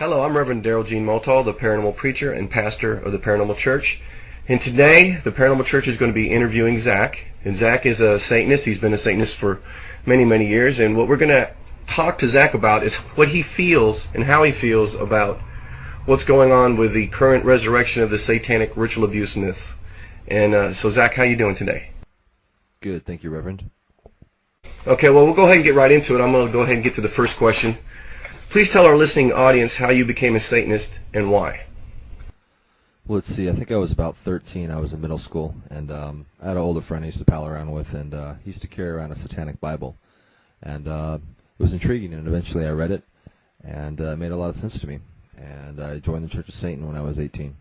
Hello, I'm Rev Motal, the Paranormal Preacher and Pastor of the Paranormal Church. And today, the Paranormal Church is going to be interviewing Zach. And Zach is a Satanist. He's been a Satanist for many, many years. And what we're going to talk to Zach about is what he feels and how he feels about what's going on with the current resurrection of the satanic ritual abuse myths. And so, Zach, how you doing today? Good, thank you, Reverend. Okay, well, we'll go ahead and get right into it. I'm going to go ahead and get to the first question. Please tell our listening audience how you became a Satanist and why. Well, let's see. I think I was about 13. I was in middle school, and I had an older friend I used to pal around with, and he used to carry around a satanic Bible. And it was intriguing, and eventually I read it, and it made a lot of sense to me. And I joined the Church of Satan when I was 18.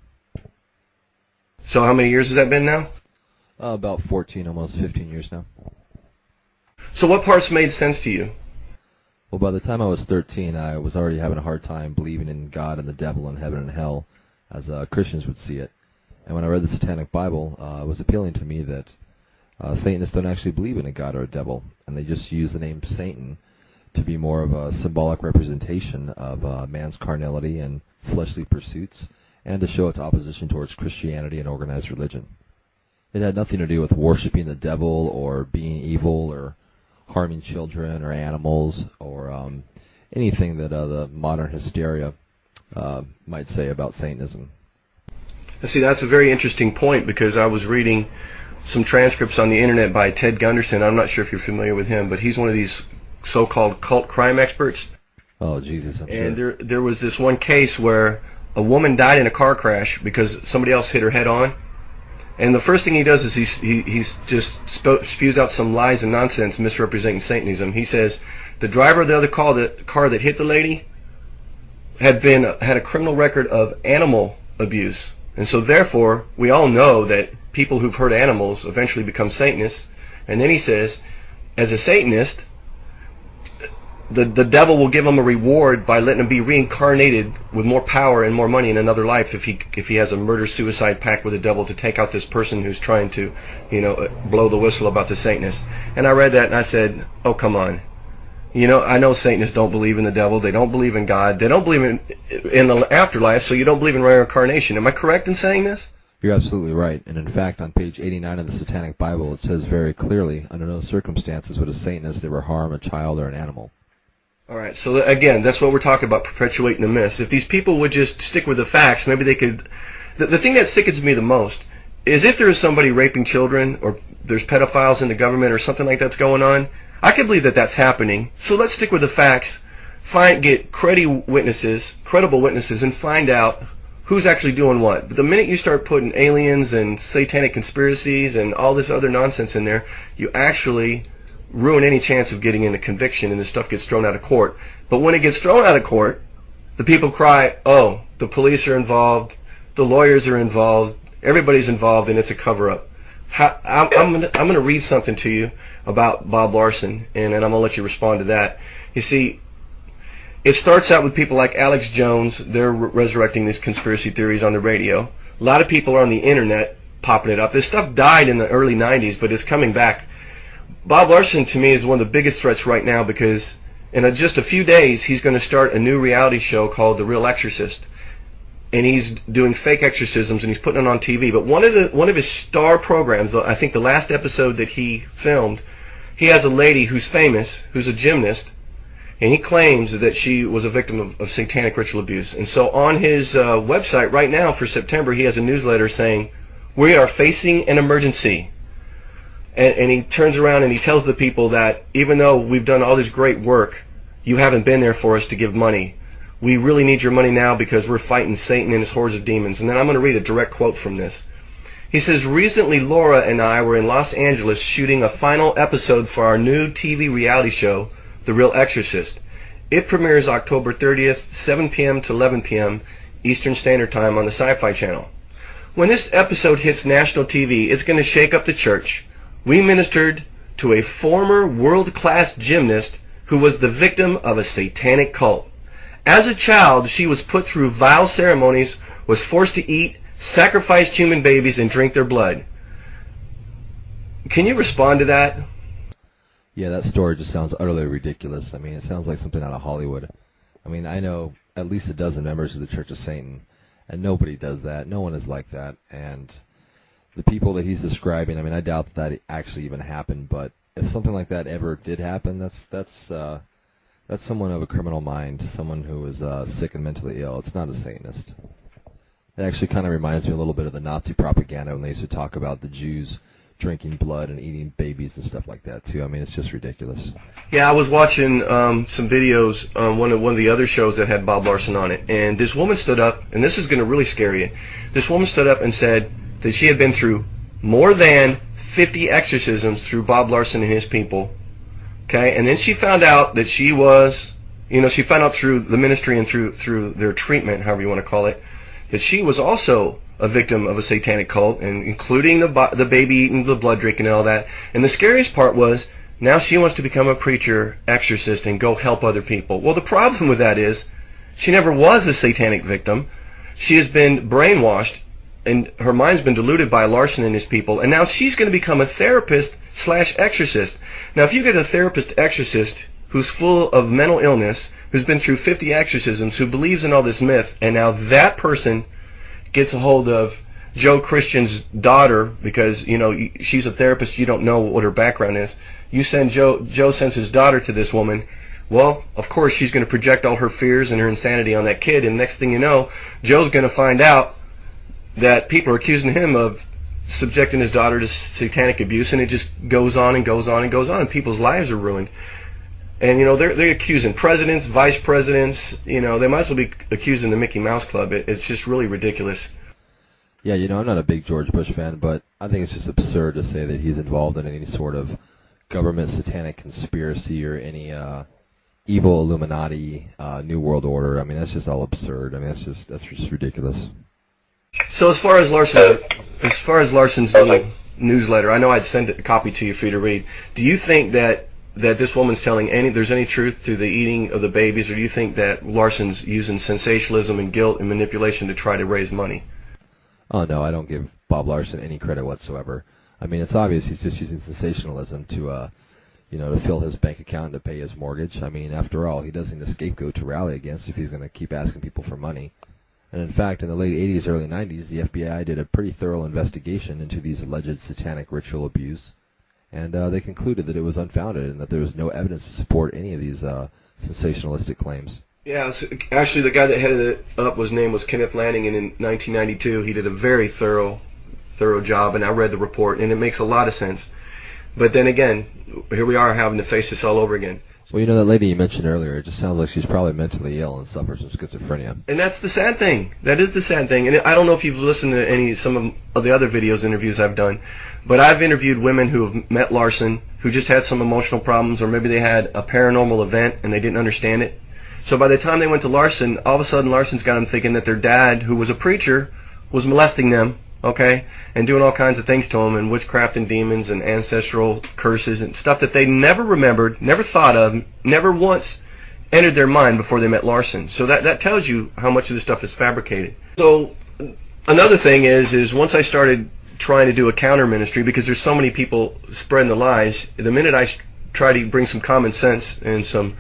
So how many years has that been now? About 14, almost 15 years now. So what parts made sense to you? Well, by the time I was 13, I was already having a hard time believing in God and the devil and heaven and hell, as Christians would see it. And when I read the Satanic Bible, it was appealing to me that Satanists don't actually believe in a God or a devil, and they just use the name Satan to be more of a symbolic representation of man's carnality and fleshly pursuits, and to show its opposition towards Christianity and organized religion. It had nothing to do with worshiping the devil or being evil or harming children or animals or anything that the modern hysteria might say about Satanism. See, that's a very interesting point, because I was reading some transcripts on the internet by Ted Gunderson. I'm not sure if you're familiar with him, but he's one of these so-called cult crime experts. Oh, Jesus, I'm and sure. And there was this one case where a woman died in a car crash because somebody else hit her head on. And the first thing he does is he just spews out some lies and nonsense misrepresenting Satanism. He says the driver of the other car that hit the lady had a criminal record of animal abuse. And so therefore, we all know that people who've hurt animals eventually become Satanists. And then he says, as a Satanist, the devil will give him a reward by letting him be reincarnated with more power and more money in another life if he has a murder-suicide pact with the devil to take out this person who's trying to, blow the whistle about the Satanists. And I read that and I said, oh, come on. I know Satanists don't believe in the devil. They don't believe in God. They don't believe in the afterlife, so you don't believe in reincarnation. Am I correct in saying this? You're absolutely right. And in fact, on page 89 of the Satanic Bible, it says very clearly, under no circumstances would a Satanist ever harm a child or an animal. All right, so again, that's what we're talking about, perpetuating the myths. If these people would just stick with the facts, maybe they could... The thing that sickens me the most is if there is somebody raping children, or there's pedophiles in the government or something like that's going on, I can believe that that's happening. So let's stick with the facts, get credible witnesses, and find out who's actually doing what. But the minute you start putting aliens and satanic conspiracies and all this other nonsense in there, you actually ruin any chance of getting into conviction, and this stuff gets thrown out of court. But when it gets thrown out of court, the people cry, oh, the police are involved, the lawyers are involved, everybody's involved, and it's a cover-up. I'm going to read something to you about Bob Larson, and then I'm going to let you respond to that. You see, it starts out with people like Alex Jones. They're resurrecting these conspiracy theories on the radio. A lot of people are on the internet popping it up. This stuff died in the early 90s, but it's coming back. Bob Larson, to me, is one of the biggest threats right now, because in just a few days, he's going to start a new reality show called The Real Exorcist. And he's doing fake exorcisms, and he's putting it on TV. But one of his star programs, I think the last episode that he filmed, he has a lady who's famous, who's a gymnast, and he claims that she was a victim of satanic ritual abuse. And so on his website right now for September, he has a newsletter saying, we are facing an emergency. And he turns around and he tells the people that even though we've done all this great work, you haven't been there for us to give money. We really need your money now because we're fighting Satan and his hordes of demons. And then I'm going to read a direct quote from this. He says, recently Laura and I were in Los Angeles shooting a final episode for our new TV reality show, The Real Exorcist. It premieres October 30th, 7 p.m. to 11 p.m. Eastern Standard Time on the Sci-Fi Channel. When this episode hits national TV, it's going to shake up the church. We ministered to a former world-class gymnast who was the victim of a satanic cult. As a child, she was put through vile ceremonies, was forced to eat, sacrifice human babies, and drink their blood. Can you respond to that? Yeah, that story just sounds utterly ridiculous. I mean, it sounds like something out of Hollywood. I mean, I know at least a dozen members of the Church of Satan, and nobody does that. No one is like that. And the people that he's describing, I mean, I doubt that actually even happened, but if something like that ever did happen, that's someone of a criminal mind, someone who is sick and mentally ill. It's not a Satanist. It actually kind of reminds me a little bit of the Nazi propaganda when they used to talk about the Jews drinking blood and eating babies and stuff like that too. I mean, it's just ridiculous. Yeah, I was watching some videos on one of the other shows that had Bob Larson on it, and this woman stood up, and this is going to really scare you. This woman stood up and said that she had been through more than 50 exorcisms through Bob Larson and his people. Okay, and then she found out that she was, she found out through the ministry and through their treatment, however you want to call it, that she was also a victim of a satanic cult, and including the baby eating, the blood drinking, and all that. And the scariest part was, now she wants to become a preacher, exorcist, and go help other people. Well, the problem with that is, she never was a satanic victim. She has been brainwashed, and her mind's been diluted by Larson and his people, and now she's going to become a therapist / exorcist. Now, if you get a therapist exorcist who's full of mental illness, who's been through 50 exorcisms, who believes in all this myth, and now that person gets a hold of Joe Christian's daughter, because, she's a therapist, you don't know what her background is. You send Joe sends his daughter to this woman. Well, of course, she's going to project all her fears and her insanity on that kid, and next thing you know, Joe's going to find out that people are accusing him of subjecting his daughter to satanic abuse, and it just goes on and goes on and goes on, and people's lives are ruined. And, they're accusing presidents, vice presidents, they might as well be accusing the Mickey Mouse Club. It's just really ridiculous. Yeah, I'm not a big George Bush fan, but I think it's just absurd to say that he's involved in any sort of government satanic conspiracy or any evil Illuminati, New World Order. I mean, that's just all absurd. I mean, that's just ridiculous. So as far as Larson's little newsletter, I know I'd send a copy to you for you to read. Do you think that this woman's telling there's any truth to the eating of the babies, or do you think that Larson's using sensationalism and guilt and manipulation to try to raise money? Oh, no, I don't give Bob Larson any credit whatsoever. I mean, it's obvious he's just using sensationalism to fill his bank account and to pay his mortgage. I mean, after all, he doesn't need a scapegoat to rally against if he's going to keep asking people for money. And in fact, in the late 80s, early 90s, the FBI did a pretty thorough investigation into these alleged satanic ritual abuse, and they concluded that it was unfounded and that there was no evidence to support any of these sensationalistic claims. Yeah, so actually the guy that headed it up, his name was Kenneth Lanning, and in 1992 he did a very thorough job, and I read the report, and it makes a lot of sense. But then again, here we are having to face this all over again. Well, that lady you mentioned earlier, it just sounds like she's probably mentally ill and suffers from schizophrenia. And that's the sad thing. That is the sad thing. And I don't know if you've listened to some of the other interviews I've done, but I've interviewed women who have met Larson, who just had some emotional problems, or maybe they had a paranormal event and they didn't understand it. So by the time they went to Larson, all of a sudden Larson's got them thinking that their dad, who was a preacher, was molesting them, okay, and doing all kinds of things to them, and witchcraft and demons and ancestral curses and stuff that they never remembered, never thought of, never once entered their mind before they met Larson. So that tells you how much of this stuff is fabricated. So another thing is once I started trying to do a counter ministry, because there's so many people spreading the lies, the minute I try to bring some common sense and some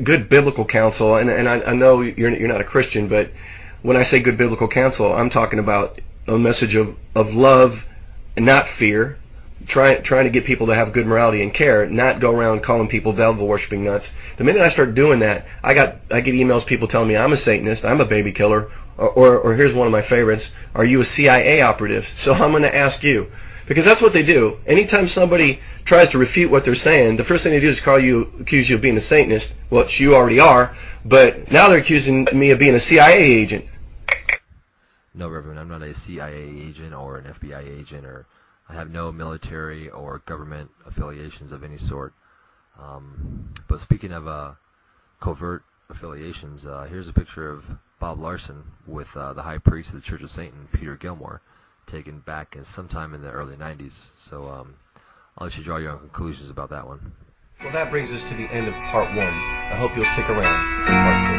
good biblical counsel, and I know you're not a Christian, but when I say good biblical counsel, I'm talking about a message of love and not fear, trying to get people to have good morality and care, not go around calling people devil worshipping nuts. The minute I start doing that, I get emails, people telling me I'm a Satanist, I'm a baby killer, or here's one of my favorites, are you a CIA operative? So I'm going to ask you, because that's what they do. Anytime somebody tries to refute what they're saying, the first thing they do is accuse you of being a Satanist, which you already are, but now they're accusing me of being a CIA agent. No, Reverend, I'm not a CIA agent or an FBI agent, or I have no military or government affiliations of any sort. But speaking of covert affiliations, here's a picture of Bob Larson with the high priest of the Church of Satan, Peter Gilmore, taken back sometime in the early 90s. So I'll let you draw your own conclusions about that one. Well, that brings us to the end of part 1. I hope you'll stick around for part 2.